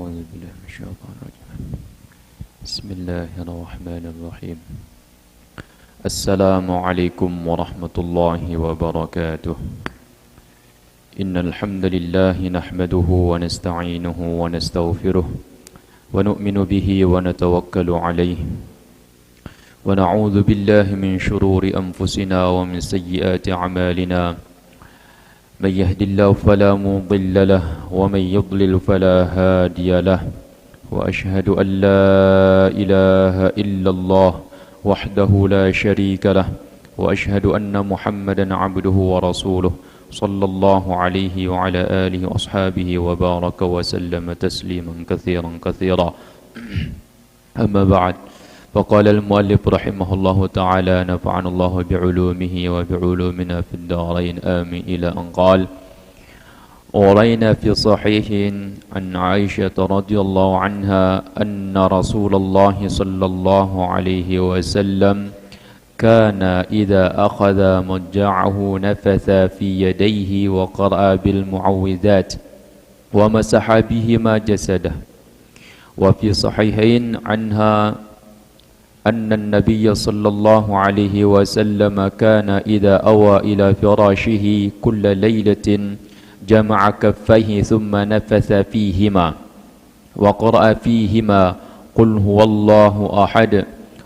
أعوذ بالله من الشيطان الرجيم. بسم الله الرحمن الرحيم. السلام عليكم ورحمة الله وبركاته. إن الحمد لله نحمده ونستعينه ونستغفره ونؤمن به ونتوكل عليه ونعوذ بالله من شرور أنفسنا ومن سيئات أعمالنا. من يهد الله فلا مضل له ومن يضلل فلا هادي له وأشهد أن لا إله إلا الله وحده لا شريك له وأشهد أن محمدا عبده ورسوله صلى الله عليه وعلى آله وأصحابه وبارك وسلم تسليما كثيرا أما بعد، فقال المؤلف رحمه الله تعالى نفعنا الله بعلومه وبعلومنا في الدارين آمين إلى أن قال: ورأينا في صحيح عن عائشة رضي الله عنها أن رسول الله صلى الله عليه وسلم كان إذا أخذ مضجعه نفث في يديه وقرأ بالمعوذات ومسح بهما جسده. وفي صحيحين عنها أن النبي صلى الله عليه وسلم كان إذا أوى إلى فراشه كل ليلة جمع كفيه ثم نفث فيهما وقرأ فيهما قل هو الله أحد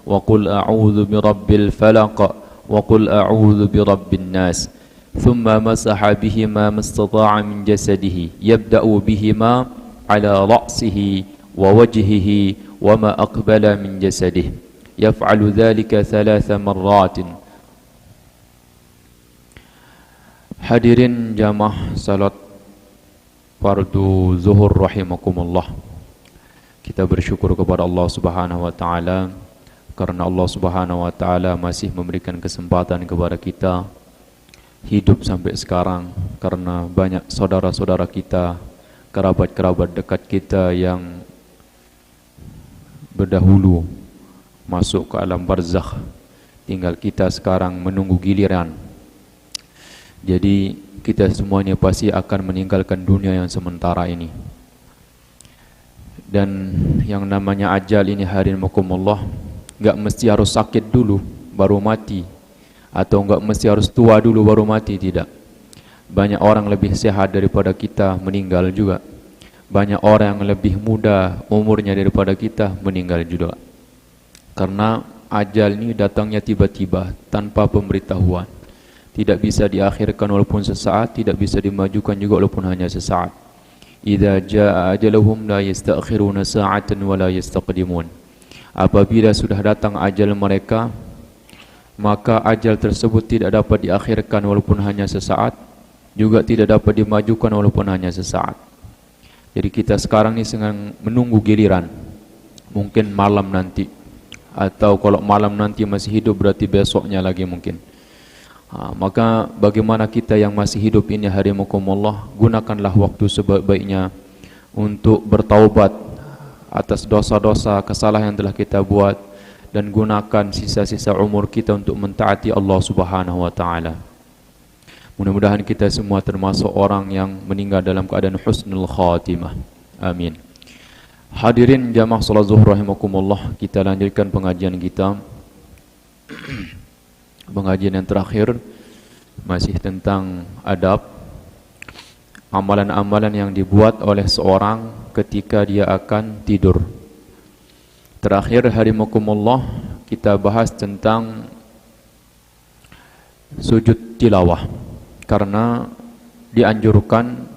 وقل أعوذ برب الفلق وقل أعوذ برب الناس، ثم مسح بهما ما استطاع من جسده يبدأ بهما على رأسه ووجهه وما أقبل من جسده، يفعل ذلك 3 مرات. Hadirin jamaah salat fardu zuhur rahimakumullah. Kita bersyukur kepada Allah Subhanahu wa taala karena Allah Subhanahu wa taala masih memberikan kesempatan kepada kita hidup sampai sekarang, karena banyak saudara-saudara kita, kerabat-kerabat dekat kita yang berdahulu masuk ke alam barzakh, tinggal kita sekarang menunggu giliran. Jadi kita semuanya pasti akan meninggalkan dunia yang sementara ini. Dan yang namanya ajal ini hadirinmakumullah, enggak mesti harus sakit dulu baru mati, atau enggak mesti harus tua dulu baru mati, tidak. Banyak orang lebih sehat daripada kita meninggal juga. Banyak orang yang lebih muda umurnya daripada kita meninggal juga. Karena ajal ini datangnya tiba-tiba tanpa pemberitahuan. Tidak bisa diakhirkan walaupun sesaat, tidak bisa dimajukan juga walaupun hanya sesaat. Idza jaa ajaluhum la yastakhiruna sa'atan wa la yastaqdimun. Apabila sudah datang ajal mereka, maka ajal tersebut tidak dapat diakhirkan walaupun hanya sesaat, juga tidak dapat dimajukan walaupun hanya sesaat. Jadi kita sekarang ini sedang menunggu giliran. Mungkin malam nanti, atau kalau malam nanti masih hidup berarti besoknya lagi mungkin. Maka bagaimana kita yang masih hidup ini hadirinmakumullah, gunakanlah waktu sebaik-baiknya untuk bertaubat atas dosa-dosa kesalahan yang telah kita buat, dan gunakan sisa-sisa umur kita untuk mentaati Allah Subhanahu wa taala. Mudah-mudahan kita semua termasuk orang yang meninggal dalam keadaan husnul khatimah. Amin. Hadirin jamaah salat zuhur rahimakumullah, kita lanjutkan pengajian kita. Pengajian yang terakhir masih tentang adab, amalan-amalan yang dibuat oleh seorang ketika dia akan tidur. Terakhir hadirinmakumullah kita bahas tentang sujud tilawah, karena dianjurkan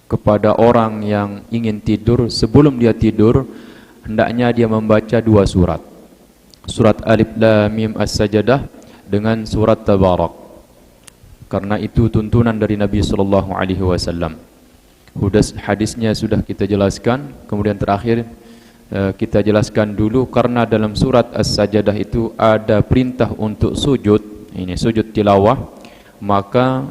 kepada orang yang ingin tidur, sebelum dia tidur hendaknya dia membaca 2 surat. Surat Alif Lam Mim As-Sajdah dengan surat Tabarak. Karena itu tuntunan dari Nabi sallallahu alaihi wasallam. Hadisnya sudah kita jelaskan, kemudian terakhir kita jelaskan dulu karena dalam surat As-Sajdah itu ada perintah untuk sujud, ini sujud tilawah, maka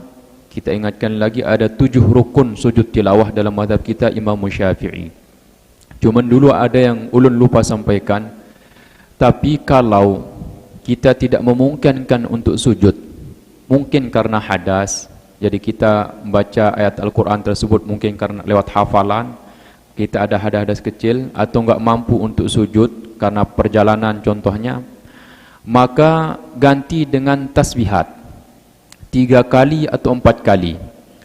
kita ingatkan lagi ada 7 rukun sujud tilawah dalam mazhab kita Imam Syafi'i. Cuman dulu ada yang ulun lupa sampaikan, tapi kalau kita tidak memungkinkan untuk sujud, mungkin karena hadas, jadi kita membaca ayat Al-Quran tersebut mungkin karena lewat hafalan, kita ada hadas kecil atau enggak mampu untuk sujud karena perjalanan contohnya, maka ganti dengan tasbihat 3 kali atau 4 kali.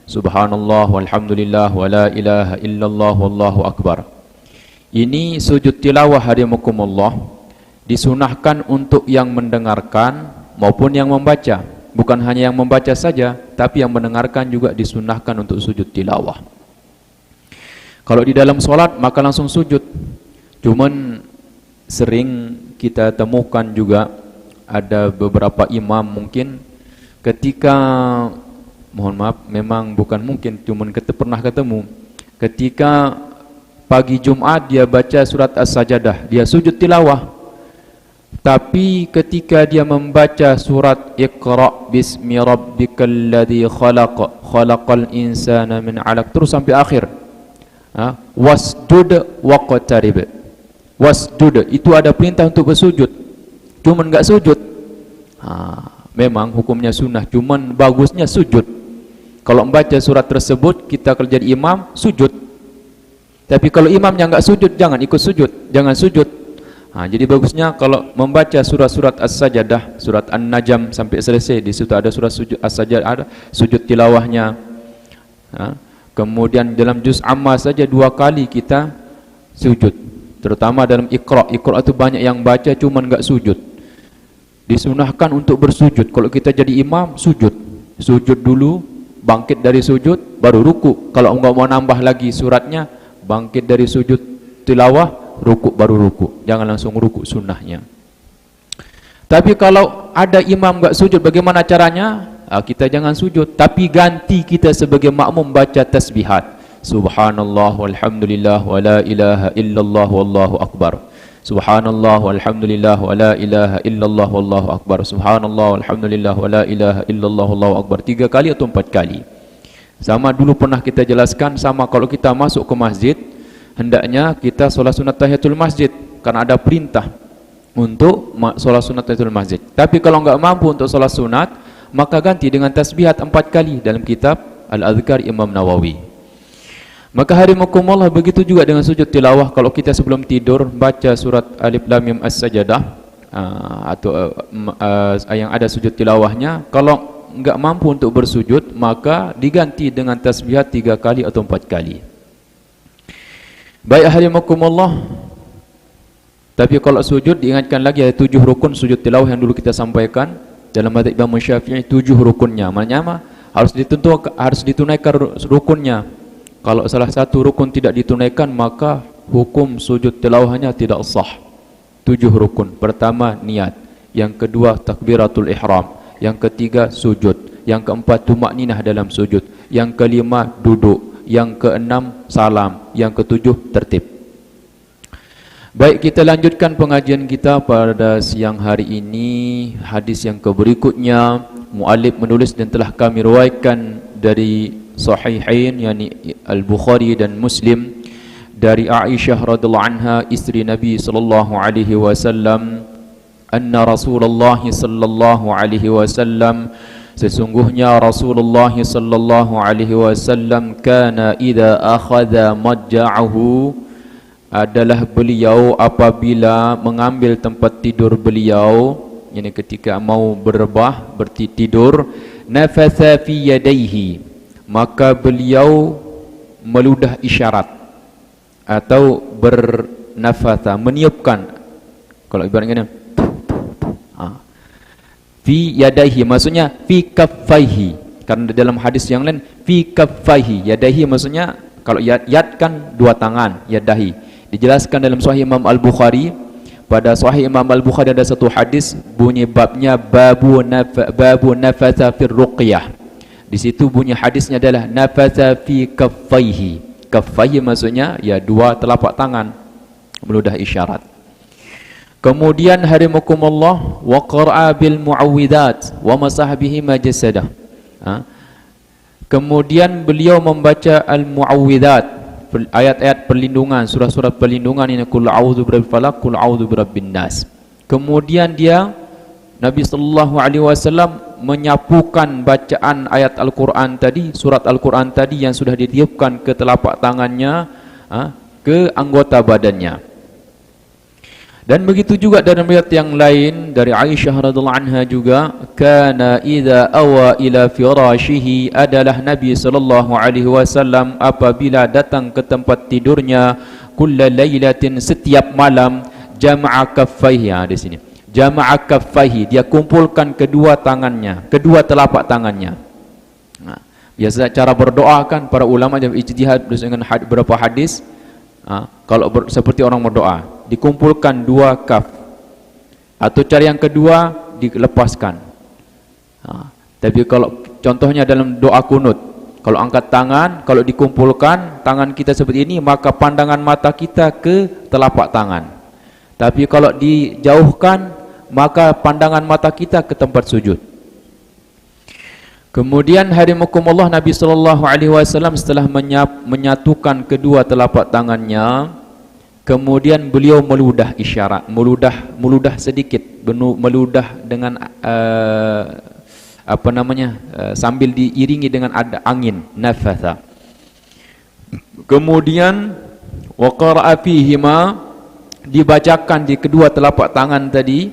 Subhanallah walhamdulillah wala ilaha illallah wallahu akbar. Ini sujud tilawah hadimakumullah disunahkan untuk yang mendengarkan maupun yang membaca. Bukan hanya yang membaca saja, tapi yang mendengarkan juga disunahkan untuk sujud tilawah. Kalau di dalam solat maka langsung sujud. Cuman sering kita temukan juga ada beberapa imam mungkin ketika, mohon maaf, memang bukan mungkin, cuman kita pernah ketemu, ketika pagi Jumat dia baca surat As-Sajadah, dia sujud tilawah. Tapi ketika dia membaca surat Iqra bismi rabbikal ladzi khalaq khalaqal insana min 'alaq terus sampai akhir, wasjud waqtarib. Wasjud itu ada perintah untuk bersujud, cuman enggak sujud. Memang hukumnya sunnah, cuman bagusnya sujud. Kalau membaca surat tersebut kita kalau jadi imam sujud. Tapi kalau imamnya enggak sujud, jangan ikut sujud, jangan sujud. Jadi bagusnya kalau membaca surat-surat As-Sajadah, surat An-Najm sampai selesai, di situ ada surat sujud As-Sajadah, ada sujud tilawahnya. Kemudian dalam juz amma saja 2 kali kita sujud. Terutama dalam Iqra. Iqra itu banyak yang baca cuman enggak sujud. Disunahkan untuk bersujud. Kalau kita jadi imam, sujud. Sujud dulu, bangkit dari sujud, baru ruku. Kalau enggak mau nambah lagi suratnya, bangkit dari sujud tilawah, ruku baru ruku. Jangan langsung ruku sunnahnya. Tapi kalau ada imam enggak sujud, bagaimana caranya? Kita jangan sujud, tapi ganti kita sebagai makmum baca tasbihat. Subhanallah walhamdulillah wala ilaha illallah wallahu akbar. Subhanallah walhamdulillah wala ilaha illallah wallahu akbar. Subhanallah walhamdulillah wala ilaha illallah wallahu akbar 3 kali atau 4 kali. Sama dulu pernah kita jelaskan, sama kalau kita masuk ke masjid, hendaknya kita solat sunat tahiyatul masjid karena ada perintah untuk solat sunat tahiyatul masjid. Tapi kalau enggak mampu untuk solat sunat, maka ganti dengan tasbihat 4 kali dalam kitab Al-Adhkar Imam Nawawi. Maka hadimakumullah begitu juga dengan sujud tilawah. Kalau kita sebelum tidur baca surat Alif Lam Mim As-Sajadah atau yang ada sujud tilawahnya, kalau enggak mampu untuk bersujud, maka diganti dengan tasbihat 3 kali atau 4 kali. Baik hadimakumullah. Tapi kalau sujud diingatkan lagi ada 7 rukun sujud tilawah yang dulu kita sampaikan. Dalam mazhab Imam Syafi'i 7 rukunnya. Maknanya harus ditunaikan rukunnya. Kalau salah satu rukun tidak ditunaikan, maka hukum sujud tilawahnya tidak sah. 7 rukun. Pertama niat, yang kedua takbiratul ihram, yang ketiga sujud, yang keempat tumakninah dalam sujud, yang kelima duduk, yang keenam salam, yang ketujuh tertib. Baik, kita lanjutkan pengajian kita pada siang hari ini. Hadis yang berikutnya muallif menulis dan telah kami riwayatkan dari Sahihain, yakni Al-Bukhari dan Muslim, dari Aisyah radhiyallahu anha, istri Nabi sallallahu alaihi wasallam, anna Rasulullah sallallahu alaihi wasallam, sesungguhnya Rasulullah sallallahu alaihi wasallam, kana idza akhadha madja'ahu, adalah beliau apabila mengambil tempat tidur beliau, yakni ketika mau berebah, bertidur, nafatha fi yadayhi, maka beliau meludah isyarat atau bernafatha, meniupkan. Kalau ibaratnya fi yadaihi maksudnya fi kaffaihi, karena dalam hadis yang lain fi kaffaihi. Yadaihi maksudnya kalau yad kan 2 tangan, yadahi. Dijelaskan dalam Sahih Imam Al-Bukhari. Pada Sahih Imam Al-Bukhari ada satu hadis bunyi babnya babu nafatha fir ruqyah. Di situ bunyi hadisnya adalah nafatha fi kaffaihi. Kaffaihi maksudnya ya 2 telapak tangan, meludah isyarat. Kemudian harimakumullah, wa qara'a bil muawwidat wa masah bihi majasadah. Kemudian beliau membaca al-muawwidat, ayat-ayat perlindungan, surah-surah perlindungan ini, qul a'udzu birabbil falaq, qul a'udzu birabbin nas. Kemudian Nabi sallallahu alaihi wasallam menyapukan bacaan ayat Al-Quran tadi, surat Al-Quran tadi yang sudah ditiupkan ke telapak tangannya, ke anggota badannya. Dan begitu juga dalam riwayat yang lain dari Aisyah radhiyallahu anha juga, kana idza awa ila firashihi, adalah Nabi sallallahu alaihi wasallam apabila datang ke tempat tidurnya, kulla lailatin, setiap malam, jama'a kaffaihi, di sini jama'a kaffaihi, dia kumpulkan kedua tangannya, kedua telapak tangannya. Nah, biasa cara berdoa kan para ulama yang ijtihad dengan beberapa hadis, kalau seperti orang berdoa dikumpulkan dua kaf, atau cara yang kedua dilepaskan. Tapi kalau contohnya dalam doa kunut, kalau angkat tangan, kalau dikumpulkan tangan kita seperti ini, maka pandangan mata kita ke telapak tangan. Tapi kalau dijauhkan, maka pandangan mata kita ke tempat sujud. Kemudian hadimakumullah, Nabi sallallahu alaihi wasallam setelah menyatukan kedua telapak tangannya, kemudian beliau meludah isyarat, meludah sedikit, meludah dengan sambil diiringi dengan ada angin, nafatha. Kemudian wa qara'a fihima, dibacakan di kedua telapak tangan tadi,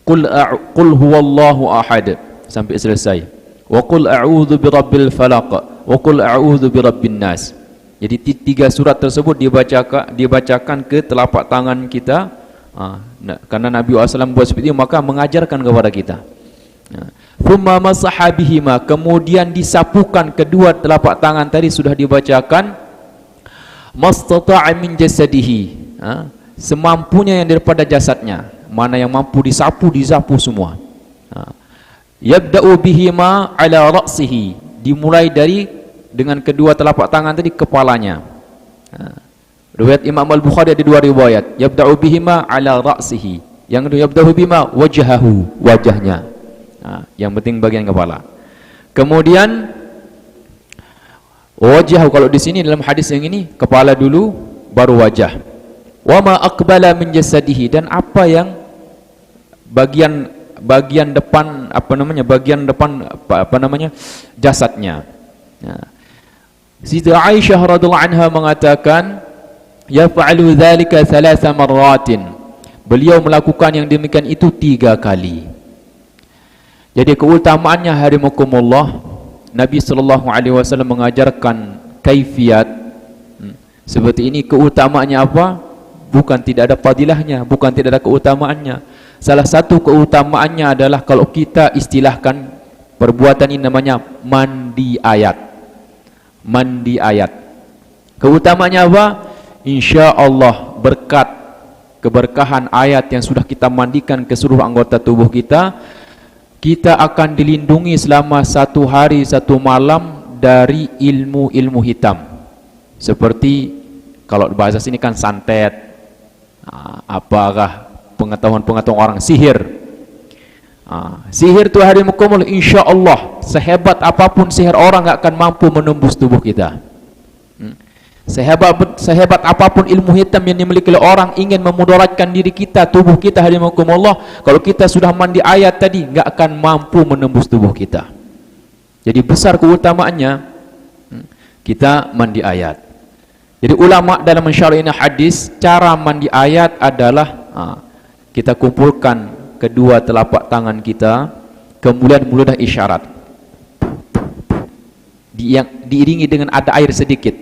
qul huwallahu ahad sampai selesai. Wa qul a'udzu birabbil falaq wa qul a'udzu birabbin nas. Jadi 3 surat tersebut dibacakan ke telapak tangan kita, karena Nabi SAW buat seperti itu, maka mengajarkan kepada kita. Thumma masaha bihima, kemudian disapukan kedua telapak tangan tadi sudah dibacakan, mastata'a min jasadihi, semampunya yang daripada jasadnya, mana yang mampu disapu semua. Yabda'u bihima ala ra'sihi, dimulai dengan kedua telapak tangan tadi kepalanya. Riwayat Imam Al-Bukhari ada 2 riwayat, yabda'u bihima ala ra'sihi, yang kedua yabda'u bihima wajhahu, wajahnya. Yang penting bagian kepala. Kemudian wajhahu, kalau di sini dalam hadis yang ini kepala dulu baru wajah. Wa ma aqbala min jasadihi, dan apa yang bagian depan jasadnya. Siti Aisyah radhiyallahu anha mengatakan, yaf'alu dzalika 3 marratin, beliau melakukan yang demikian itu 3 kali. Jadi keutamaannya hadimakumullah, Nabi sallallahu alaihi wasallam mengajarkan kaifiat seperti ini. Keutamaannya apa? Bukan tidak ada fadilahnya, bukan tidak ada keutamaannya. Salah satu keutamaannya adalah kalau kita istilahkan perbuatan ini namanya mandi ayat. Mandi ayat. Keutamaannya apa? Insya Allah berkat keberkahan ayat yang sudah kita mandikan ke seluruh anggota tubuh kita, kita akan dilindungi selama 1 hari 1 malam dari ilmu-ilmu hitam. Seperti kalau bahasa sini kan santet, apakah pengetahuan orang sihir. Sihir itu hari mukamul, insya Allah sehebat apapun sihir orang gak akan mampu menembus tubuh kita. Sehebat apapun ilmu hitam yang dimiliki oleh orang ingin memudaratkan diri kita, tubuh kita, hari mukamullah, kalau kita sudah mandi ayat tadi gak akan mampu menembus tubuh kita. Jadi besar keutamaannya kita mandi ayat. Jadi ulama dalam mensyarihkan hadis, cara mandi ayat adalah kita kumpulkan kedua telapak tangan kita, kemudian meludah isyarat, diiringi dengan ada air sedikit.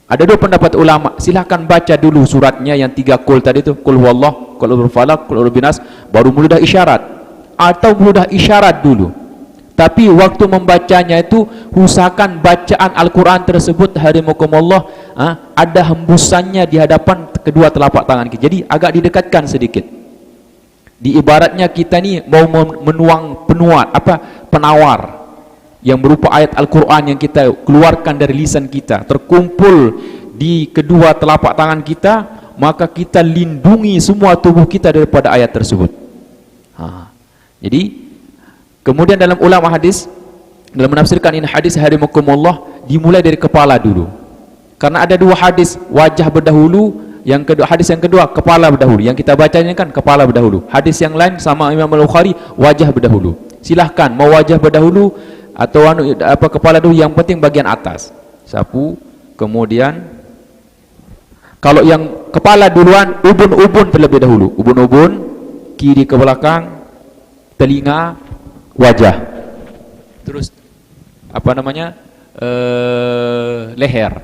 Ada 2 pendapat ulama, silahkan baca dulu suratnya yang 3 qul tadi itu, qul huwallah, qul a'udzu birabbil falaq, qul a'udzu birabbin nas, baru meludah isyarat, atau meludah isyarat dulu. Tapi waktu membacanya itu usahakan bacaan Al-Quran tersebut hadimakumullah ada hembusannya di hadapan kedua telapak tangan kita. Jadi agak didekatkan sedikit. Di ibaratnya kita ni mau menuang penawar yang berupa ayat Al-Quran yang kita keluarkan dari lisan kita, terkumpul di kedua telapak tangan kita, maka kita lindungi semua tubuh kita daripada ayat tersebut. Jadi kemudian dalam ulama hadis, dalam menafsirkan ini hadis hadimakumullah, dimulai dari kepala dulu. Karena ada 2 hadis, wajah berdahulu, yang kedua hadis yang kedua kepala berdahulu. Yang kita baca ini kan kepala berdahulu. Hadis yang lain sama Imam Al-Bukhari, wajah berdahulu. Silahkan mau wajah berdahulu atau kepala dulu, yang penting bagian atas. Sapu, kemudian Kalau yang kepala duluan, ubun-ubun terlebih dahulu. Ubun-ubun, kiri ke belakang, telinga, wajah. Terus apa namanya? Leher.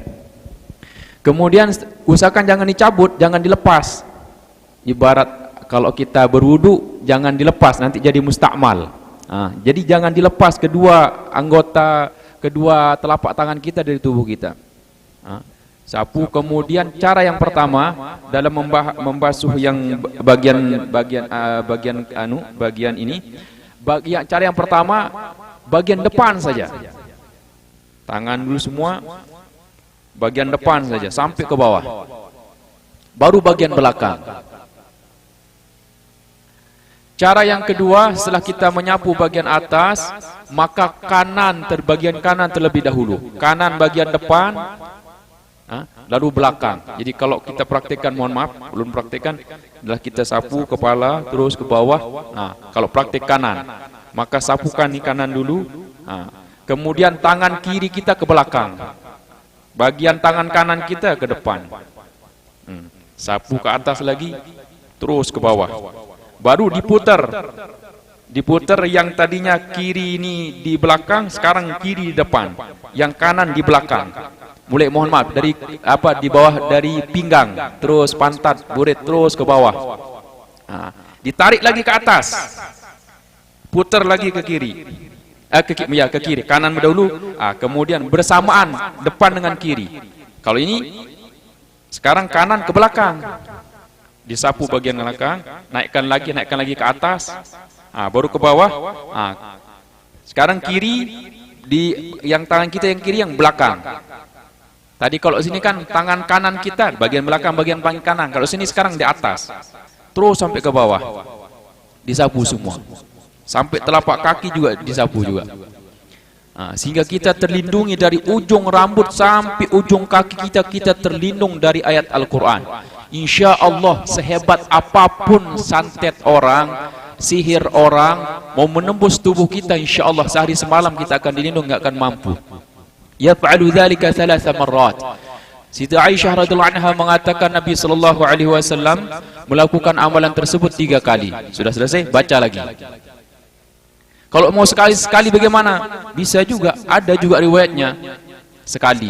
Kemudian usahakan jangan dicabut, jangan dilepas. Ibarat kalau kita berwudu, jangan dilepas, nanti jadi mustakmal. Jadi jangan dilepas kedua anggota, kedua telapak tangan kita dari tubuh kita. Sapu. Kemudian cara yang pertama dalam membasuh yang bagian ini, cara yang pertama bagian depan saja. Tangan dulu semua, bagian depan saja sampai ke bawah. Baru bagian belakang. Cara yang kedua, setelah kita menyapu bagian atas, maka bagian kanan terlebih dahulu. Kanan bagian depan, lalu belakang. Jadi kalau kita praktekkan, mohon maaf, belum praktekkan, adalah kita sapu kepala terus ke bawah. Kalau praktek kanan, maka sapukan di kanan dulu. Kemudian tangan kiri kita ke belakang, bagian tangan kanan kita ke depan. Sapu ke atas lagi, terus ke bawah. Baru diputar. Diputar, yang tadinya kiri ini di belakang, sekarang kiri di depan, yang kanan di belakang. Mulai, mohon maaf, dari di bawah, dari pinggang terus pantat, burit terus ke bawah. Ditarik lagi ke atas, putar lagi ke kiri, ke kiri, kanan dahulu, kemudian bersamaan depan dengan kiri. Kalau ini sekarang kanan ke belakang, disapu bagian belakang, naikkan lagi ke atas, baru ke bawah. Sekarang kiri, yang tangan kita yang kiri yang belakang. Tadi kalau sini kan tangan kanan kita bagian belakang, bagian kanan. Kalau sini sekarang di atas, terus sampai ke bawah, disapu semua, sampai telapak kaki juga disapu juga. Sehingga kita terlindungi dari ujung rambut sampai ujung kaki kita terlindung dari ayat Al-Quran. Insya Allah, sehebat apapun santet orang, sihir orang mau menembus tubuh kita, insya Allah sehari semalam kita akan dilindungi, nggak akan mampu. Yaf'alu dzalika thalatha marrat. Siti Aisyah radhiyallahu anha mengatakan Nabi sallallahu alaihi wasallam melakukan amalan tersebut 3 kali. Sudah selesai, baca lagi. Kalau mau sekali bagaimana? Bisa juga, ada juga riwayatnya sekali.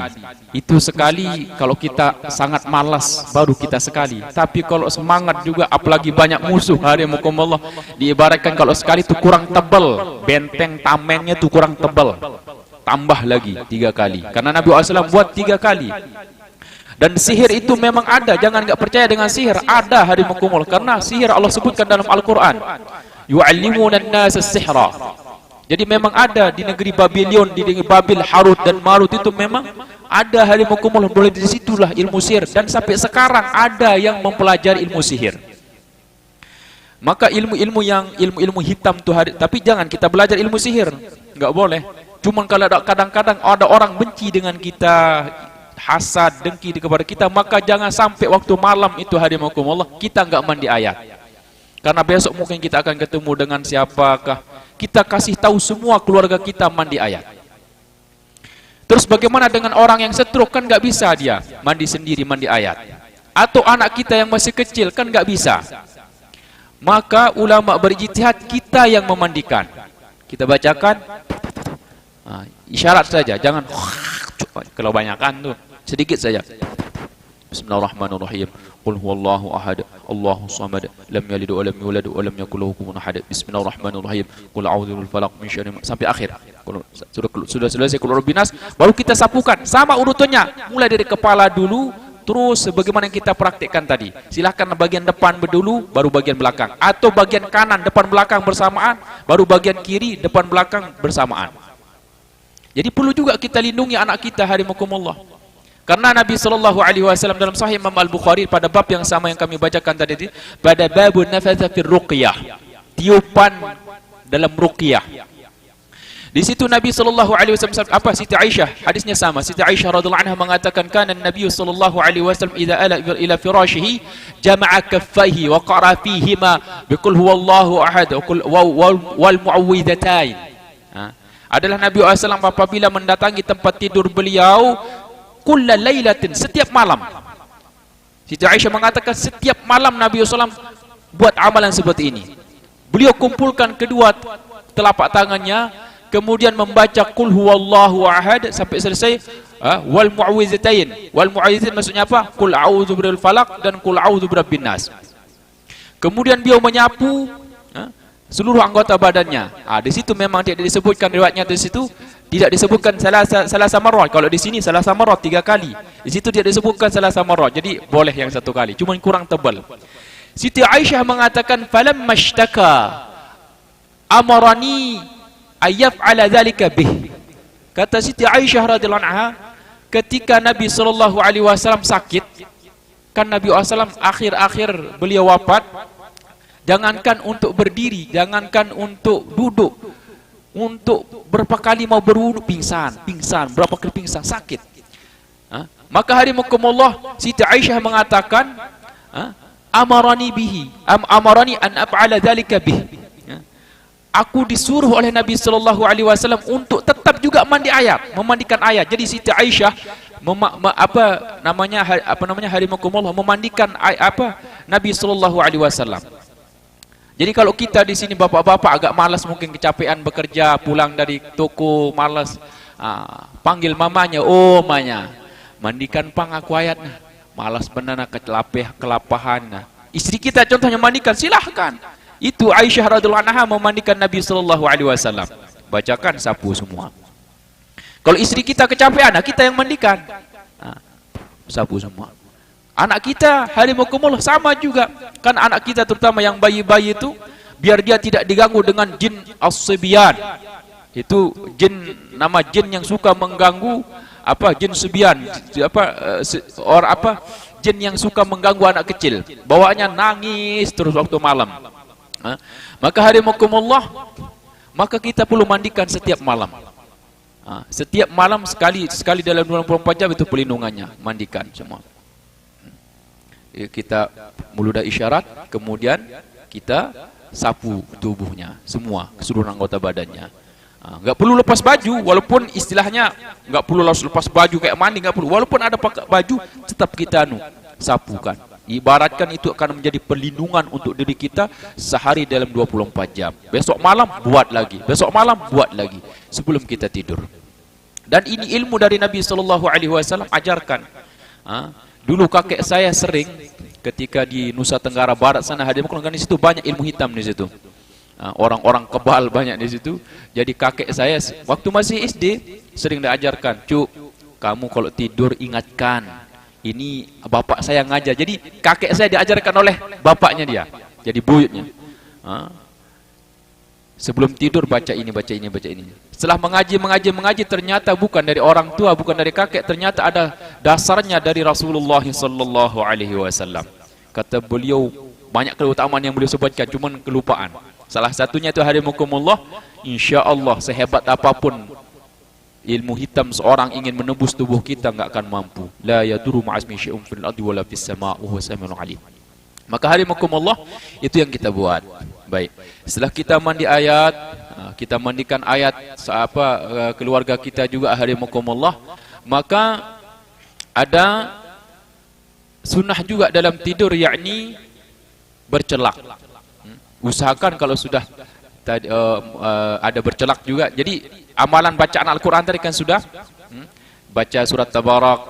Itu sekali kalau kita sangat malas baru kita sekali. Tapi kalau semangat juga, apalagi banyak musuh, harimukumullah, diibaratkan kalau sekali itu kurang tebal, benteng tamennya itu kurang tebal. Tambah lagi 3 kali. Karena Nabi SAW buat 3 kali. Dan sihir itu memang ada. Jangan nggak percaya dengan sihir. Ada, harimukumullah. Karena sihir Allah sebutkan dalam Al-Quran. Yu'allimuna an-nasa as-sihra. Jadi memang ada di negeri Babylon, di negeri Babil, Harut dan Marut itu memang ada, harimukumullah. Boleh di situlah ilmu sihir. Dan sampai sekarang ada yang mempelajari ilmu sihir. Maka ilmu hitam tuh tapi jangan kita belajar ilmu sihir. Nggak boleh. Cuman kalau kadang-kadang ada orang benci dengan kita, hasad, dengki kepada kita, maka jangan sampai waktu malam itu, harimukumullah, kita nggak mandi ayat. Karena besok mungkin kita akan ketemu dengan siapakah, kita kasih tahu semua keluarga kita mandi ayat. Terus bagaimana dengan orang yang stroke? Kan nggak bisa dia mandi sendiri, mandi ayat. Atau anak kita yang masih kecil, kan nggak bisa. Maka ulama berijtihad, kita yang memandikan. Kita bacakan isyarat saja, jangan kalau banyakan tuh, sedikit saja. Bismillahirrahmanirrahim. Qul huwallahu ahad, Allahus samad, lam yalid wa lam yulad wa lam yakul lahu kufuwan ahad. Bismillahirrahmanirrahim. Qul a'udzu birabbil falaq min syarri sampai akhir. Sudah selesai qul a'udzu, baru kita sapukan sama urutannya, mulai dari kepala dulu, terus sebagaimana yang kita praktikkan tadi. Silahkan bagian depan dulu, baru bagian belakang, atau bagian kanan depan belakang bersamaan, baru bagian kiri depan belakang bersamaan. Jadi perlu juga kita lindungi anak kita, harimukumullah. Karena Nabi SAW dalam Sahih Imam Al-Bukhari pada bab yang sama yang kami bacakan tadi, pada babun nafatha fir ruqyah, tiupan dalam ruqyah. Di situ Nabi SAW, apa, Siti Aisyah, hadisnya sama. Siti Aisyah radhiyallahu anha mengatakan, kana Nabi SAW idza ala ila firashihi jama'a kaffaihi wa qara fihima biqul huwallahu ahad wal mu'awwidhatain. Adalah Nabi SAW apabila mendatangi tempat tidur beliau, kulla lailatin, setiap malam, Siti Aisyah mengatakan setiap malam Nabi SAW buat amalan seperti ini. Beliau kumpulkan kedua telapak tangannya, kemudian membaca Qul huwallahu ahad sampai selesai, wal mu'awwizatain. Wal mu'awwizatain maksudnya apa? Qul a'udzu birabbil falaq dan Qul a'udzu birabbin nas. Kemudian beliau menyapu seluruh anggota badannya. Di situ memang tidak disebutkan riwayatnya, di situ tidak disebutkan salah marrat. Kalau di sini salah marrat 3 kali. Di situ tidak disebutkan salah marrat. Jadi boleh yang 1 kali, cuma kurang tebal. Siti Aisyah mengatakan falamma ishtaka amarani ayyaf'ala dzalika bih. Kata Siti Aisyah radhiyallahu anha, ketika Nabi sallallahu alaihi wasallam sakit, kan Nabi SAW akhir-akhir beliau wafat, jangankan untuk berdiri, jangankan untuk duduk, untuk berapa kali mau berwudu pingsan, berapa kali pingsan, sakit. Maka harimakumullah, Siti Aisyah mengatakan, amarani bihi, amarani an af'ala dzalika bih. Aku disuruh oleh Nabi sallallahu alaihi wasallam untuk tetap juga memandikan ayat. Jadi Siti Aisyah harimakumullah memandikan Nabi sallallahu alaihi wasallam. Jadi kalau kita di sini bapak-bapak agak malas, mungkin kecapean bekerja, pulang dari toko malas, panggil mamanya, oh mamanya, mandikan pang aku ayat, malas benar nak kelapahan. Istri kita contohnya mandikan, silahkan. Itu Aisyah radhiyallahu anha memandikan Nabi sallallahu alaihi wasallam. Bacakan, sapu semua. Kalau istri kita kecapean, kita yang mandikan, sapu semua. Anak kita harimakumullah sama juga. Kan anak kita terutama yang bayi-bayi itu, biar dia tidak diganggu dengan jin as-sibyan. Itu nama jin yang suka mengganggu, jin sibyan, jin yang suka mengganggu anak kecil. Bawaannya nangis terus waktu malam. Maka harimakumullah, maka kita perlu mandikan setiap malam. Setiap malam sekali dalam 24 jam itu pelindungannya, mandikan semua. Kita muludah isyarat, kemudian kita sapu tubuhnya semua, keseluruhan anggota badannya. Nggak perlu lepas baju, walaupun istilahnya nggak perlu lepas baju kayak mandi, nggak perlu. Walaupun ada pakai baju, tetap kita sapukan. Ibaratkan itu akan menjadi perlindungan untuk diri kita sehari dalam 24 jam. Besok malam buat lagi, besok malam buat lagi sebelum kita tidur. Dan ini ilmu dari Nabi sallallahu alaihi wasallam ajarkan. Dulu kakek saya sering ketika di Nusa Tenggara Barat sana, hadirin di situ banyak ilmu hitam di situ. Orang-orang kebal banyak di situ. Jadi kakek saya waktu masih SD sering diajarkan, "Cuk, kamu kalau tidur ingatkan, ini bapak saya ngajar." Jadi kakek saya diajarkan oleh bapaknya dia, jadi buyutnya. Sebelum tidur baca ini, baca ini, baca ini. Setelah mengaji, ternyata bukan dari orang tua, bukan dari kakek, ternyata ada dasarnya dari Rasulullah sallallahu alaihi wasallam. Kata beliau, banyak keutamaan yang beliau sebutkan, cuman kelupaan. Salah satunya itu harimakumullah, insyaallah sehebat apapun ilmu hitam seorang ingin menembus tubuh kita nggak akan mampu. La yadurru ma'asmi syai'un fil ardi wala fis sama' wa huwa samiul alim. Maka harimakumullah, itu yang kita buat. Baik. Setelah kita mandi ayat, kita mandikan ayat keluarga kita juga harimakumullah, maka ada sunnah juga dalam tidur, yakni bercelak. Usahakan kalau sudah ada bercelak juga. Jadi amalan bacaan Al-Quran tadi kan sudah baca surat Tabarak,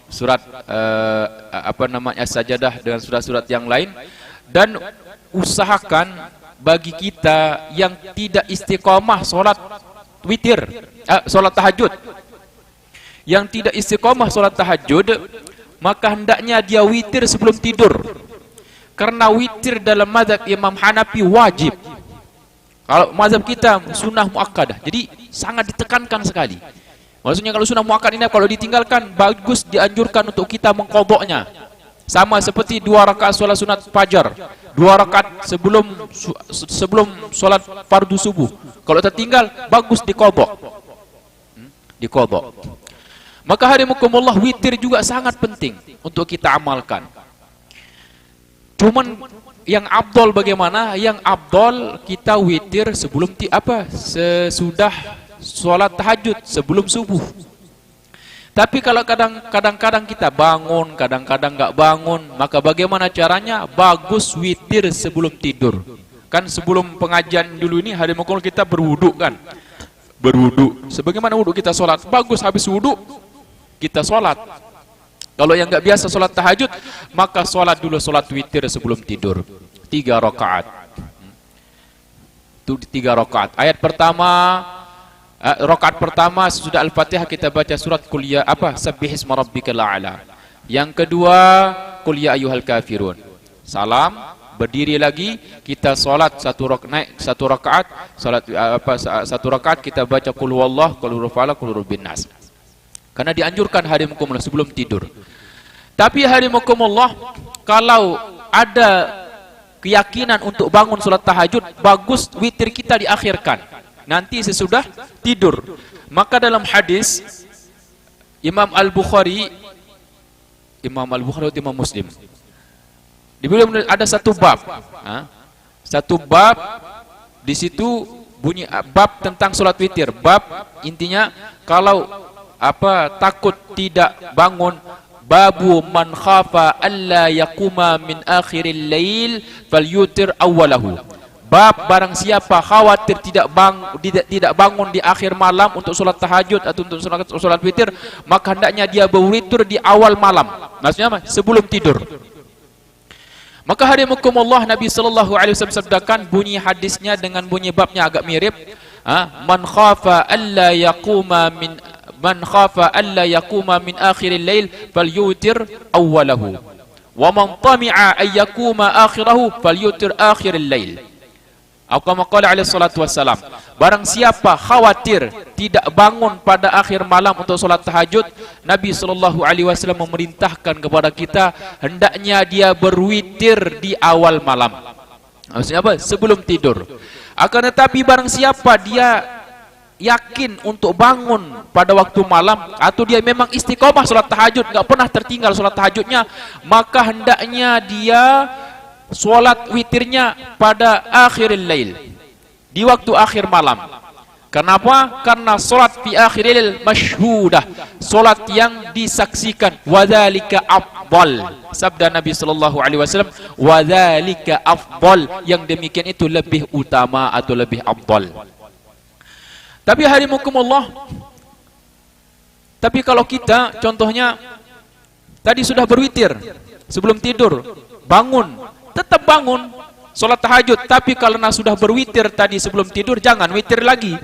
surat Sajadah dengan surat-surat yang lain. Dan usahakan bagi kita yang tidak istiqamah solat witir, solat tahajud, yang tidak istiqamah solat tahajud, maka hendaknya dia witir sebelum tidur. Karena witir dalam mazhab Imam Hanafi wajib. Kalau mazhab kita sunnah muakkadah, jadi sangat ditekankan sekali. Maksudnya kalau sunnah muakkad ini kalau ditinggalkan, bagus dianjurkan untuk kita mengqadha'nya. Sama seperti 2 rakaat salat sunat fajar, 2 rakaat sebelum salat fardu subuh. Kalau tertinggal, bagus diqadha'. Diqadha'. Maka harimakumullah, witir juga sangat penting untuk kita amalkan. Cuman yang abdol bagaimana? Yang abdol kita witir sebelum sesudah sholat tahajud, sebelum subuh. Tapi kalau kadang-kadang kita bangun, kadang-kadang nggak bangun, maka bagaimana caranya? Bagus witir sebelum tidur. Kan sebelum pengajian dulu ini hari Mukul kita berwudu kan? Berwudu. Sebagaimana wudu kita sholat, bagus habis wudu kita sholat. Kalau yang nggak biasa sholat tahajud, maka sholat dulu sholat witir sebelum tidur. 3 rakaat. Itu 3 rakaat. Ayat pertama, rakaat pertama sesudah Al-Fatihah kita baca surat Qul ya Sabbihisma rabbikal a'la. Yang kedua Qul ya ayyuhal kafirun. Salam, berdiri lagi, kita salat satu rakaat, salat satu rakaat kita baca Qul huwallah, Qul huwal falaq, Qul huwal nas. Karena dianjurkan harimukumullah sebelum tidur. Tapi harimukumullah kalau ada keyakinan untuk bangun salat tahajud, bagus witir kita diakhirkan. Nanti sesudah tidur. Maka dalam hadis Imam Al-Bukhari atau Imam Muslim, di beliau ada satu bab. Satu bab di situ bunyi bab tentang salat witir. Bab intinya kalau takut tidak bangun, babu man khafa alla yaquma min akhiril lail falyutir awwalahu. Bab barang siapa khawatir tidak bangun di akhir malam untuk solat tahajud atau untuk solat witir, maka hendaknya dia berwitir di awal malam. Maksudnya apa? Sebelum tidur. Maka hadimukumullah, Nabi sallallahu alaihi wasallam sabdakan, bunyi hadisnya dengan bunyi babnya agak mirip. Man khafa alla yaquma min akhiril lail falyutir awwalahu. Wa man tami'a ay yaquma akhirahu falyutir akhiril lail. Kama qala alaihi salatu wassalam, barang siapa khawatir tidak bangun pada akhir malam untuk solat tahajud, Nabi sallallahu alaihi wasallam memerintahkan kepada kita hendaknya dia berwitir di awal malam. Maksudnya apa? Sebelum tidur. Akan tetapi barang siapa dia yakin untuk bangun pada waktu malam, atau dia memang istiqomah solat tahajud, nggak pernah tertinggal solat tahajudnya, maka hendaknya dia solat witirnya pada akhiril lail, di waktu akhir malam. Kenapa? Karena solat fi akhiril lail masyhudah, solat yang disaksikan. Wadzalika afdal, sabda Nabi sallallahu alaihi wasallam, wadzalika afdal, yang demikian itu lebih utama atau lebih afdal. Tapi harimukumullah, tapi kalau kita contohnya tadi sudah berwitir sebelum tidur, bangun, tetap bangun solat tahajud, tapi karena sudah berwitir tadi sebelum tidur, jangan witir lagi.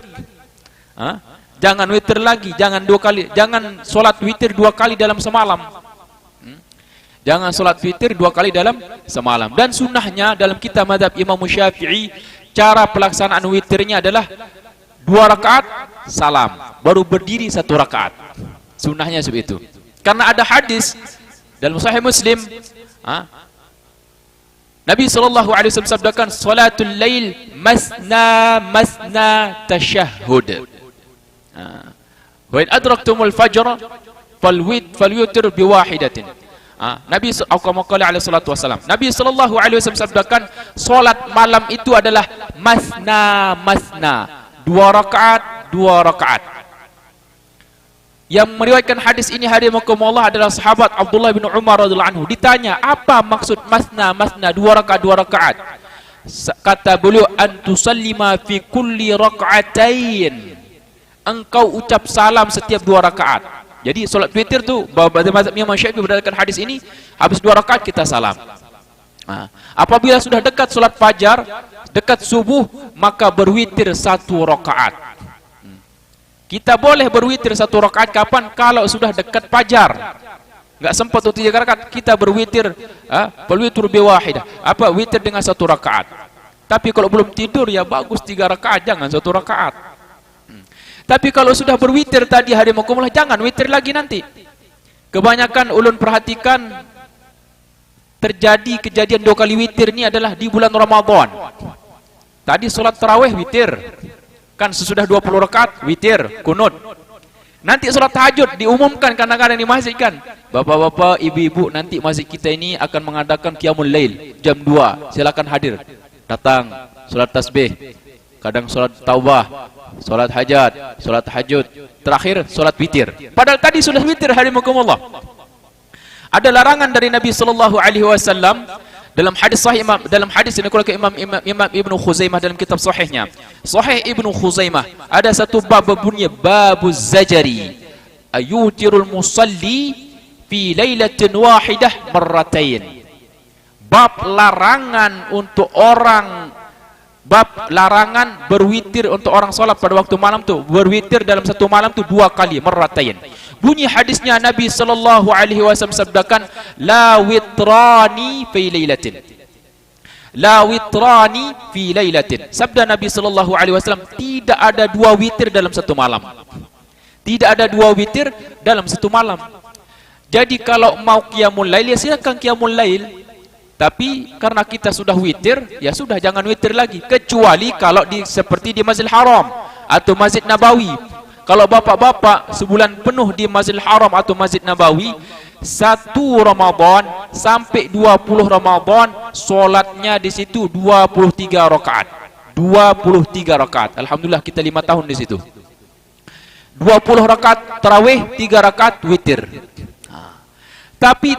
Jangan witir lagi, jangan 2 kali, jangan solat witir 2 kali dalam semalam. Jangan solat witir 2 kali dalam semalam. Dan sunnahnya dalam kitab mazhab Imam Syafi'i, cara pelaksanaan witirnya adalah 2 rakaat salam, baru berdiri 1 rakaat. Sunnahnya seperti itu. Karena ada hadis dalam Sahih Muslim, Nabi sallallahu alaihi wasallam sabdakan, salatul lail masna tashahhud. Wa in adraktumul fajr falyutir biwahidatin. Nabi alaihi salatu wasallam, Nabi sallallahu alaihi wasallam sabdakan, salat malam itu adalah masna, 2 rakaat, 2 rakaat. Yang meriwayatkan hadis ini hadimukumullah adalah sahabat Abdullah bin Umar radhiyallahu anhu. Ditanya, apa maksud masna 2 rakaat, 2 rakaat? Kata beliau, antusallima fi kulli rakaatain, engkau ucap salam setiap 2 rakaat. Jadi solat witir tu pada mazhab Imam Syafi'i berdasarkan hadis ini, habis 2 rakaat kita salam. Apabila sudah dekat solat fajar, dekat subuh, maka berwitir 1 rakaat. Kita boleh berwitir 1 rakaat kapan? Kalau sudah dekat fajar, nggak sempat untuk 3 rakaat, kita berwitir, berwitir biwahidah, witir dengan 1 rakaat. Tapi kalau belum tidur, ya bagus 3 rakaat, jangan 1 rakaat. Tapi kalau sudah berwitir tadi hadimukumullah, jangan witir lagi nanti. Kebanyakan ulun perhatikan terjadi kejadian 2 kali witir ini adalah di bulan Ramadan. Tadi solat tarawih witir, kan sesudah 20 rakaat witir, kunut. Nanti solat tahajud diumumkan kadang-kadang di masjid kan, bapak-bapak, ibu-ibu, nanti masjid kita ini akan mengadakan qiyamul lail jam 2, silakan hadir. Datang, solat tasbih, kadang solat taubah, solat hajat, solat tahajud, terakhir solat witir. Padahal tadi sudah witir harimakumullah. Ada larangan dari Nabi sallallahu alaihi wasallam dalam hadis sahih dalam hadis yang dikeluarkan Imam Ibnu Khuzaimah dalam kitab sahihnya. Sahih Ibnu Khuzaimah ada satu bab berbunyi babuz zajari ayutirul musalli fi lailatin wahidah marratain. Bab larangan untuk orang berwitir untuk orang salat pada waktu malam tu, berwitir dalam satu malam tu 2 kali, marratain. Bunyi hadisnya Nabi sallallahu alaihi wasallam sabdakan la witrani fi lailatin. La witrani fi lailatin. Sabda Nabi sallallahu alaihi wasallam, tidak ada 2 witir dalam satu malam. Tidak ada 2 witir dalam satu malam. Jadi kalau mau qiyamul lail ya silakan qiyamul lail. Tapi karena kita sudah witir, ya sudah jangan witir lagi, kecuali kalau seperti di Masjidil Haram atau Masjid Nabawi. Kalau bapak-bapak sebulan penuh di Masjidil Haram atau Masjid Nabawi, 1 Ramadan sampai 20 Ramadan, solatnya di situ 23 rakaat. 23 rakaat. Alhamdulillah kita 5 tahun di situ. 20 rakaat tarawih, 3 rakaat witir. Tapi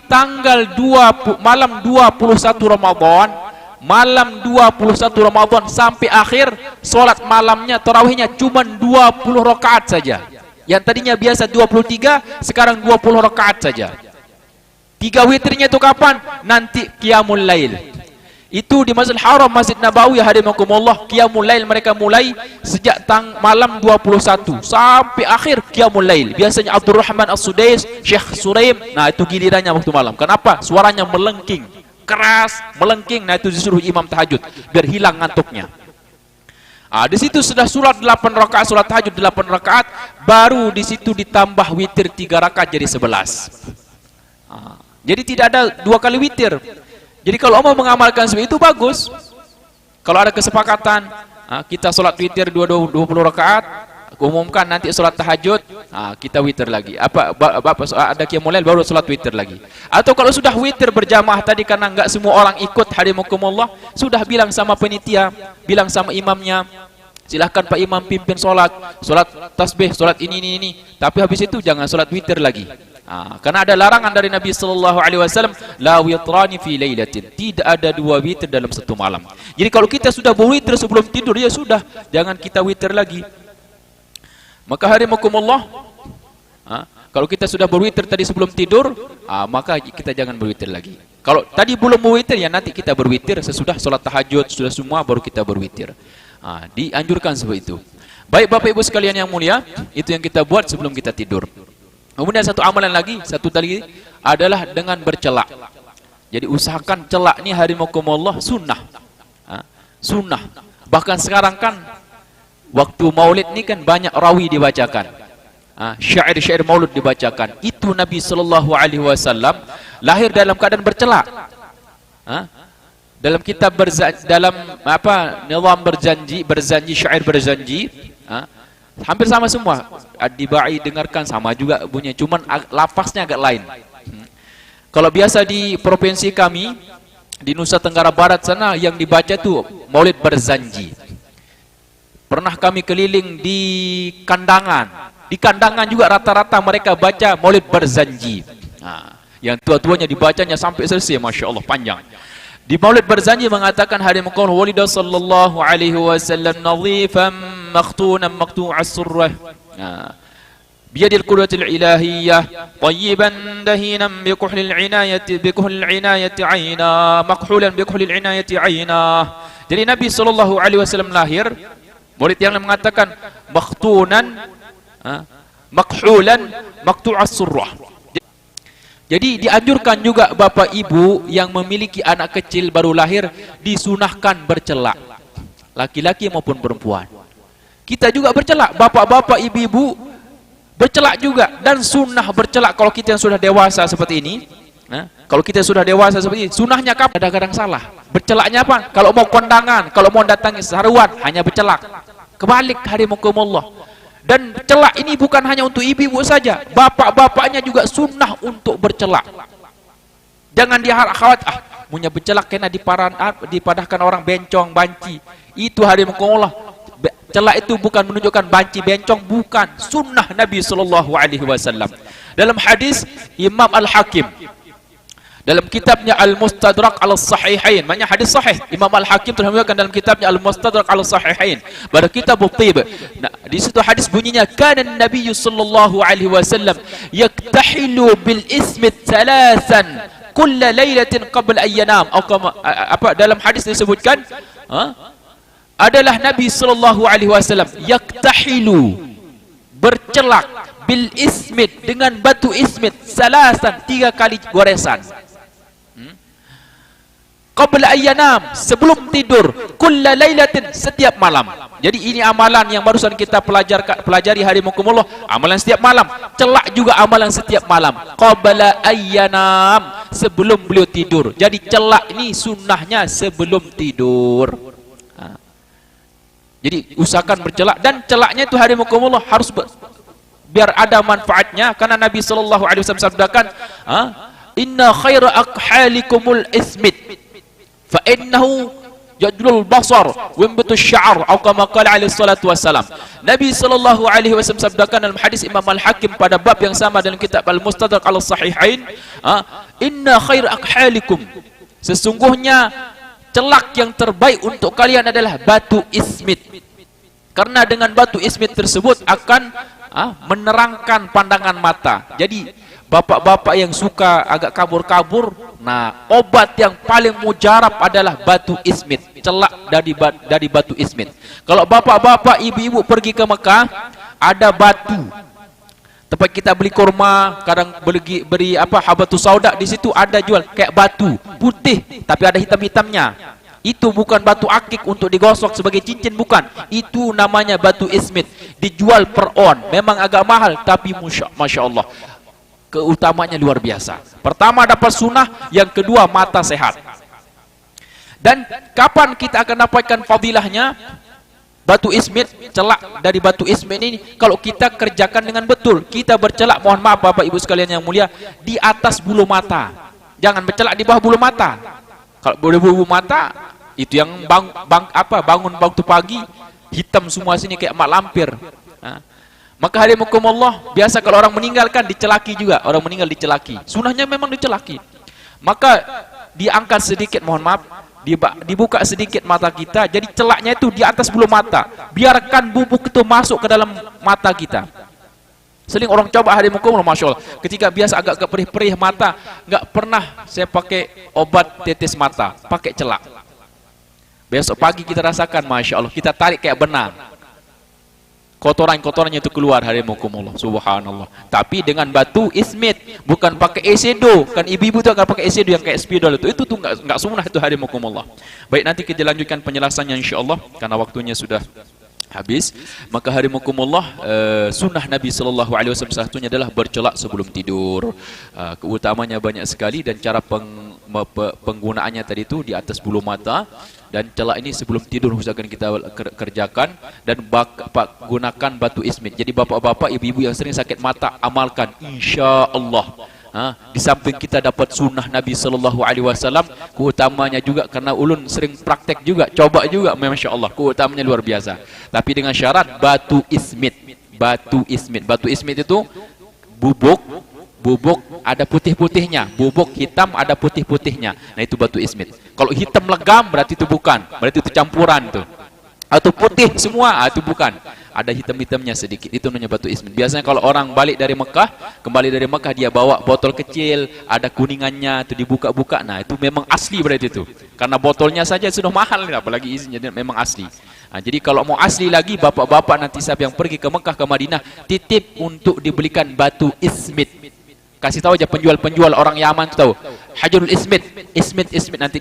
malam 21 Ramadan, malam 21 Ramadan sampai akhir, solat malamnya, tarawihnya cuma 20 rakaat saja. Yang tadinya biasa 23, sekarang 20 rakaat saja. 3 witirnya itu kapan? Nanti qiyamul lail. Itu di Masjidil Haram, Masjid Nabawi hadimakumullah, qiyamul lail mereka mulai sejak malam 21 sampai akhir qiyamul lail. Biasanya Abdul Rahman As-Sudais, Syekh Suraim, nah itu gilirannya waktu malam. Kenapa? Suaranya melengking, keras, melengking. Nah itu disuruh imam tahajud biar hilang ngantuknya. Di situ sudah surat 8 rakaat, surat tahajud 8 rakaat, baru di situ ditambah witir 3 rakaat jadi 11. Jadi tidak ada 2 kali witir. Jadi kalau mau mengamalkan seperti itu bagus. Kalau ada kesepakatan, kita solat witir 20 rakaat, umumkan nanti solat tahajud, kita witir lagi. Ada qiyamul lail baru solat witir lagi. Atau kalau sudah witir berjamaah tadi karena enggak semua orang ikut hadimukumullah, sudah bilang sama penitia, bilang sama imamnya, silahkan Pak Imam pimpin solat tasbih, solat ini. Tapi habis itu jangan solat witir lagi. Karena ada larangan dari Nabi sallallahu alaihi wasallam, la witrani fi lailatin. Tidak ada 2 witir dalam satu malam. Jadi kalau kita sudah berwitir sebelum tidur, ya sudah, jangan kita witir lagi. Maka harimakumullah, kalau kita sudah berwitir tadi sebelum tidur, maka kita jangan berwitir lagi. Kalau tadi belum berwitir, ya nanti kita berwitir sesudah sholat tahajud, sudah semua baru kita berwitir. Dianjurkan seperti itu. Baik Bapak Ibu sekalian yang mulia, itu yang kita buat sebelum kita tidur. Kemudian satu amalan lagi, satu tadi adalah dengan bercelak. Jadi usahakan celak ini harimakumullah sunnah. Sunnah. Bahkan sekarang kan waktu maulid ini kan banyak rawi dibacakan. Syair-syair maulid dibacakan. Itu Nabi sallallahu alaihi wasallam lahir dalam keadaan bercelak. Dalam kitab dalam nizam berzanji, syair berzanji, hampir sama semua. Ad-Dibai dengarkan sama juga bunyinya, cuman lafaznya agak lain. Kalau biasa di provinsi kami di Nusa Tenggara Barat sana yang dibaca tuh maulid berzanji. Pernah kami keliling di kandangan. Di kandangan juga rata-rata mereka baca maulid berzanji. Yang tua-tuanya dibacanya sampai selesai, Masya Allah, panjang. Di maulid berzanji mengatakan harimakumullah walidah sallallahu alaihi wasallam nadhifan makhtunan maqtu'as surrah biyadil qudratil ilahiyyah tayyiban dahinan bikuhlil inayati aina makhulan bikuhlil inayati aina. Jadi Nabi sallallahu alaihi wasallam lahir, maulid yang mengatakan makhtunan makhulan maqtu'as surrah. Jadi dianjurkan juga bapak ibu yang memiliki anak kecil baru lahir disunahkan bercelak, laki-laki maupun perempuan. Kita juga bercelak, bapak-bapak, ibu-ibu bercelak juga, dan sunnah bercelak kalau kita yang sudah dewasa seperti ini. Kalau kita sudah dewasa seperti ini, sunnahnya kapan? Kadang-kadang salah. Bercelaknya apa? Kalau mau kondangan, kalau mau datangi seruan, hanya bercelak. Kebalik harimakumullah. Dan celak ini bukan hanya untuk ibu-ibu saja, bapak-bapaknya juga sunnah untuk bercelak. Jangan dia khawatir, punya bercelak kena dipadahkan orang bencong, banci. Itu harimakumullah. Celak itu bukan menunjukkan banci bencong, bukan. Sunnah Nabi SAW. Dalam hadis Imam Al-Hakim, dalam kitabnya Al-Mustadrak Al-Sahihain, maknanya hadis sahih. Imam Al-Hakim telah meriwayatkan dalam kitabnya Al-Mustadrak Al-Sahihain pada kitab At-Tib. Nah, di situ hadis bunyinya, kana Nabi sallallahu alaihi wasallam yaktahilu bil ismit thalathan kulla lailatin qabla ayyanam. Apa dalam hadis disebutkan, adalah Nabi sallallahu alaihi wasallam yaktahilu, bercelak, bil ismit, dengan batu ismit, salasan, 3 kali goresan, qabla ayyanam, sebelum tidur, kulla lailatin, setiap malam. Jadi ini amalan yang barusan kita pelajari harimukumullah, amalan setiap malam. Celak juga amalan setiap malam, qabla ayyanam, sebelum beliau tidur. Jadi celak ini sunnahnya sebelum tidur. Jadi usahakan bercelak, dan celaknya itu harimukumullah harus biar ada manfaatnya, karena Nabi sallallahu alaihi wasallam sabdakan, inna khaira akhalikumul ismit fa innahu yajlul basar wa yambutu sya'ar, atau kama qala alaihi salatu wassalam. Nabi sallallahu alaihi wasallam sabdakan dalam hadis Imam Al-Hakim pada bab yang sama dalam kitab Al-Mustadrak Al-Sahihain, inna khair akhalikum, sesungguhnya celak yang terbaik untuk kalian adalah batu ismit, karena dengan batu ismit tersebut akan menerangkan pandangan mata. Jadi bapak-bapak yang suka agak kabur-kabur, nah obat yang paling mujarab adalah batu ismit, celak dari batu ismit. Kalau bapak-bapak, ibu-ibu pergi ke Mekah, ada batu tempat kita beli kurma, kadang beri habatus sauda, di situ ada jual kayak batu putih tapi ada hitam-hitamnya. Itu bukan batu akik untuk digosok sebagai cincin, bukan. Itu namanya batu ismit, dijual per on. Memang agak mahal, tapi masya Allah keutamanya luar biasa. Pertama dapat sunnah, yang kedua mata sehat. Dan kapan kita akan dapatkan fadilahnya? Batu ismit, celak dari batu ismit ini kalau kita kerjakan dengan betul. Kita bercelak, mohon maaf Bapak Ibu sekalian yang mulia, di atas bulu mata. Jangan bercelak di bawah bulu mata. Kalau bulu mata itu yang bangun waktu pagi hitam semua sini kayak mak lampir. Maka hadimukumullah, biasa kalau orang meninggalkan dicelaki juga, orang meninggal dicelaki. Sunahnya memang dicelaki. Maka diangkat sedikit, mohon maaf, dibuka sedikit mata kita, jadi celaknya itu di atas bulu mata. Biarkan bubuk itu masuk ke dalam mata kita. Sering orang coba hadimukumullah, masya Allah, ketika biasa agak keperih-perih mata, nggak pernah saya pakai obat tetes mata, pakai celak. Besok pagi kita rasakan, masya Allah, kita tarik kayak benang, kotoran-kotorannya itu keluar, hadimukumullah, subhanallah. Tapi dengan batu ismit, bukan pakai esedo. Kan ibu-ibu itu akan pakai esedo yang kayak spidol itu tuh nggak sunnah itu, hadimukumullah. Baik, nanti kita lanjutkan penjelasannya insyaallah karena waktunya sudah habis. Maka hadimukumullah, sunnah Nabi sallallahu alaihi wasallam satunya adalah bercelak sebelum tidur. Keutamanya banyak sekali, dan cara penggunaannya tadi itu di atas bulu mata. Dan celak ini sebelum tidur usahakan kita kerjakan, dan gunakan batu ismit. Jadi bapak-bapak, ibu-ibu yang sering sakit mata, amalkan insyaallah. Di samping kita dapat sunnah Nabi sallallahu alaihi wasallam, keutamanya juga karena ulun sering praktek juga, coba juga, masya Allah, keutamanya luar biasa. Tapi dengan syarat batu ismit. Batu ismit itu bubuk ada putih-putihnya, bubuk hitam ada putih-putihnya. Nah itu batu ismit. Kalau hitam legam berarti itu bukan, berarti itu campuran tuh. Atau putih semua, itu bukan. Ada hitam-hitamnya sedikit, itu namanya batu ismit. Biasanya kalau orang kembali dari Mekah, dia bawa botol kecil, ada kuningannya, itu dibuka-buka. Nah itu memang asli berarti itu. Karena botolnya saja sudah mahal, apalagi isinya, memang asli. Nah, jadi kalau mau asli lagi, bapak-bapak nanti siapa yang pergi ke Mekah, ke Madinah, titip untuk dibelikan batu ismit. Kasih tahu aja penjual orang Yaman itu tahu. Hajarul ismit nanti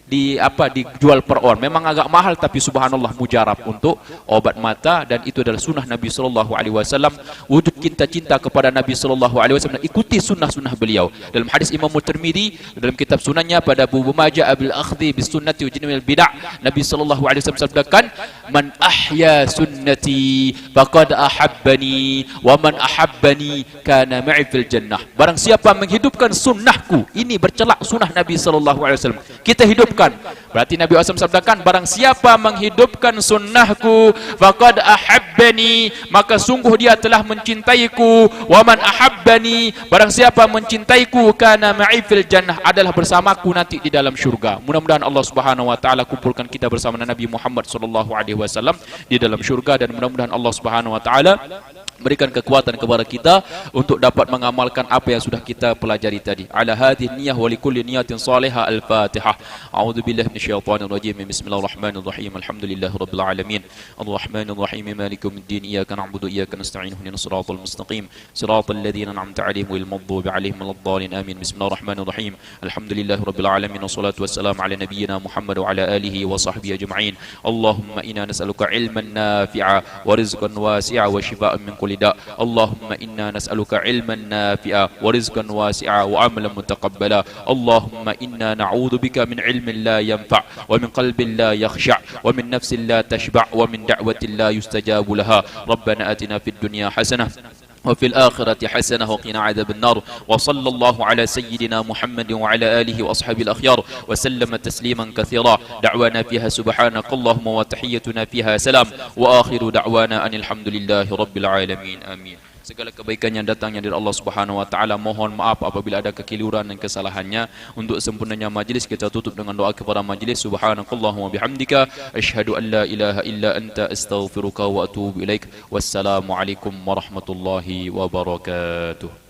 dijual per on. Memang agak mahal, tapi subhanallah mujarab untuk obat mata, dan itu adalah sunnah Nabi sallallahu alaihi wasallam. Wujud kita cinta kepada Nabi sallallahu alaihi wasallam, ikuti sunnah-sunnah beliau. Dalam hadis Imam Tirmidzi dalam kitab sunannya pada Abu Majah bil akhdhi bis sunnati wa jinil bid'ah, Nabi sallallahu alaihi wasallam sabdakan, man ahya sunnati faqad ahabbani wa man ahabbani kana ma'i fil jannah. Barang siapa menghidupkan sunnahku, ini bercelak sunnah Nabi sallallahu alaihi wasallam, kita hidupkan, Berarti Nabi SAW sabdakan, barang siapa menghidupkan sunnahku faqad ahabbani, maka sungguh dia telah mencintaiku. Wa man ahabbani, barang siapa mencintaiku kana ma'i fil jannah, adalah bersamaku nanti di dalam syurga. Mudah-mudahan Allah Subhanahu wa taala kumpulkan kita bersama Nabi Muhammad sallallahu alaihi wasallam di dalam syurga, dan mudah-mudahan Allah Subhanahu wa taala berikan kekuatan kepada kita untuk dapat mengamalkan apa yang sudah kita pelajari tadi. Ala hadhihi niyyah wa likulli niyatin salihah. Al-Fatihah. A'udzu billahi minasyaitonir rajim. Bismillahirrahmanirrahim. Alhamdulillahirabbil alamin. Arrahmanir rahim. Maliki yaumiddin. Iyyaka na'budu wa iyyaka nasta'in. Ihdinas siratal mustaqim. Siratal ladzina an'amta 'alaihim ghairil maghdubi 'alaihim waladdallin. Amin. Bismillahirrahmanirrahim. Alhamdulillahirabbil alamin. Wassalatu wassalamu ala nabiyyina Muhammad wa ala alihi wa sahbihi ajma'in. Allahumma inna nas'aluka 'ilman nafi'a wa rizqan wasi'a wa shifaa'an min لداء. اللهم إنا نسألك علما نافعا ورزقا واسعا وعملا متقبلا. اللهم إنا نعوذ بك من علم لا ينفع ومن قلب لا يخشع ومن نفس لا تشبع ومن دعوة لا يستجاب لها. ربنا آتنا في الدنيا حسنة وفي الآخرة حسنة وقنا عذاب النار. وصلى الله على سيدنا محمد وعلى آله وأصحابه الأخيار وسلم تسليما كثيرا. دعوانا فيها سبحانك اللهم وتحيتنا فيها سلام وآخر دعوانا أن الحمد لله رب العالمين. آمين. Segala kebaikan yang datangnya dari Allah Subhanahu wa taala, mohon maaf apabila ada kekeliruan dan kesalahannya. Untuk sempurnanya majlis kita tutup dengan doa kepada majlis. Subhanakallahumma bihamdika asyhadu an la ilaha illa anta astaghfiruka wa atubu ilaik. Wassalamualaikum warahmatullahi wabarakatuh.